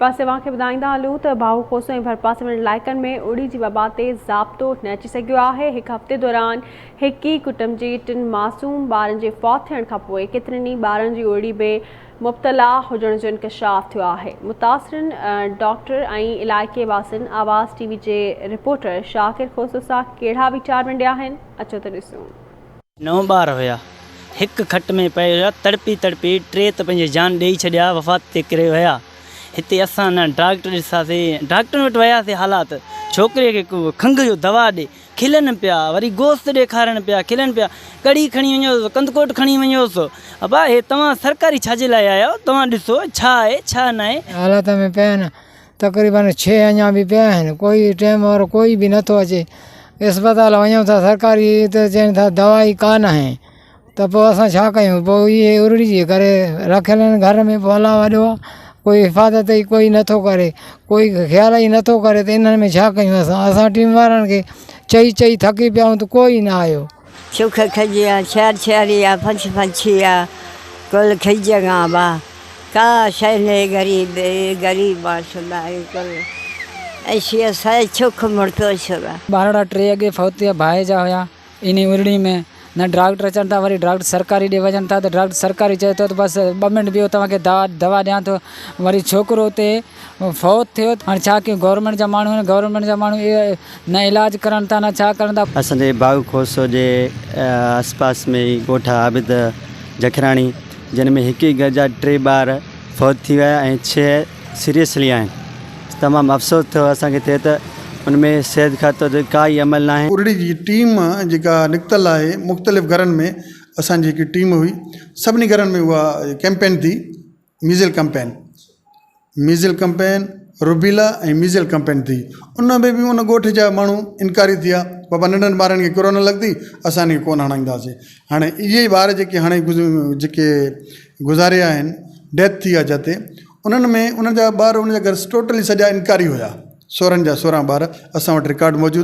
पासे वांखे ॿुधाईंदा हलूं त भाऊ खोसो ऐं भरपासे वारनि इलाइक़नि में उड़ी जी वबा ते ज़ाब्तो न अची सघियो आहे। हिकु हफ़्ते दौरान हिक ई कुटुंब जी 3 मासूम ॿारनि जे फौत थियण खां पोइ केतिरनि ई ॿारनि जी उड़ी में मुब्तला हुजण जो इंकशाफ थियो आहे। मुतासिरन डॉक्टर ऐं इलाइक़े वासिन आवाज़ टीवी जे रिपोर्टर शाकिर खोसो सां कहिड़ा वीचार विंडिया आहिनि, अचो त ॾिसूं। 9 ॿार हुया, हिकु खट में पए हुया, तड़पी तड़पी 3 त पंहिंजी जान ॾेई छॾिया, वफ़ात ते करे विया। हिते असां न डॉक्टर ॾिसासीं, डॉक्टर वटि वियासीं, हालात छोकिरे खे खंघ जो दवा ॾे, खिलनि पिया, वरी गोश्त ॾेखारणु पिया, खिलनि पिया, कड़ी खणी वञोसि, कंदकोट खणी वञोसि। अबा हे तव्हां सरकारी छाजे लाइ आया आहियो? तव्हां ॾिसो छा आहे छा न आहे। हालात में पिया आहिनि, तक़रीबन 6 अञा बि पिया आहिनि, कोई टाइम वारो कोई बि नथो अचे। अस्पताल वञूं था सरकारी त चवनि था दवाई कान आहे, त पोइ असां छा कयूं? पोइ इहे उरड़ी जे करे रखियल आहिनि घर में, पोइ अलाह वॾो आहे, कोई हिफ़ाज़त ई कोई नथो करे, कोई ख़्याल ई नथो करे, त इन्हनि में छा कयूं? असां टीम वारनि खे चई चई थकी पिया आहियूं त कोई न आयो। सुख खजी आहे, छेड़ी आहे, पंछी आहे, कुल खिज बा का शइ ने गरीब सुनाए कुल ऐसी असांजे सुख मुड़तो छा। 12-3 अॻे फौत थिया भाई जा हुया इन उरड़ी में। न डॉक्टर अचनि था, वरी डॉक्टर सरकारी ॾे वञनि था, त डॉक्टर सरकारी चए थो त बसि 2 मिंट बीहो, तव्हांखे दवा ॾियां थो। वरी छोकिरो हुते फौत थियो। हाणे छा कयूं? गवर्नमेंट जा माण्हू आहिनि, गवर्नमेंट जा माण्हू इहे न इलाज करनि था, न छा करनि था। असांजे भाऊ खोसो जे आसपास में ई ॻोठ आबिद जखराणी, जिन में हिक ई घर जा 3 ॿार फौत थी विया ऐं 6 सीरियसली आहिनि। तमामु अफ़सोस थियो असांखे थिए त उनमें सेहत खातो जो काई अमल न आहे। उरड़ी जी टीम जेका निकितल आहे, मुख़्तलिफ़ घरनि में असांजी हिकु टीम हुई, सभिनी घरनि में उहा कैंपेन थी, मीज़ल कैंपेन, रुबीला ऐं मीज़ल कैंपेन थी। उन में बि उन ॻोठ जा माण्हू इनकारी थिया, बाबा नंढनि ॿारनि खे कोरोना लॻंदी, असां इनखे कोन हणाईंदासीं। हाणे इहे ॿार जेके हाणे जेके गुज़ारिया आहिनि, डेथ थी आहे जिते, उन्हनि में उन्हनि जा ॿार, उन जा घर टोटली सॼा इनकारी हुया, 16 जा 16 ॿार असां वटि रिकॉर्ड मौजूदु।